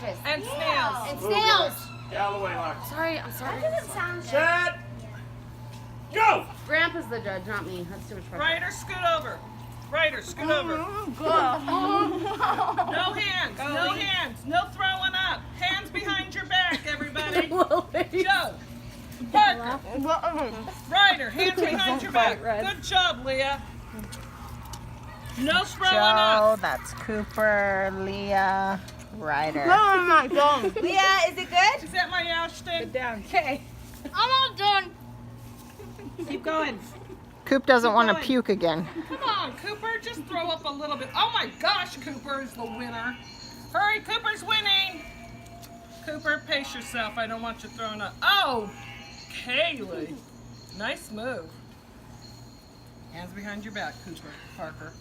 cockroaches. And snails. And snails. Galloway, Mark. Sorry, I'm sorry. That doesn't sound good. Set. Go. Grandpa's the judge, not me. That's too much pressure. Ryder, scoot over. Ryder, scoot over. No hands. No hands. No throwing up. Hands behind your back, everybody. Joe. Parker. Ryder, hands behind your back. Good job, Leah. No throwing Joe, up. that's Cooper, Leah, Ryder. Leah, is it good? Is that my Ashton? Okay. I'm all done. Keep going. Coop doesn't want to going. puke again. Come on, Cooper. Just throw up a little bit. Oh my gosh, Cooper is the winner. Hurry, Cooper's winning. Cooper, pace yourself. I don't want you throwing up. Oh, Kaylee. Nice move. Hands behind your back, Cooper. Parker.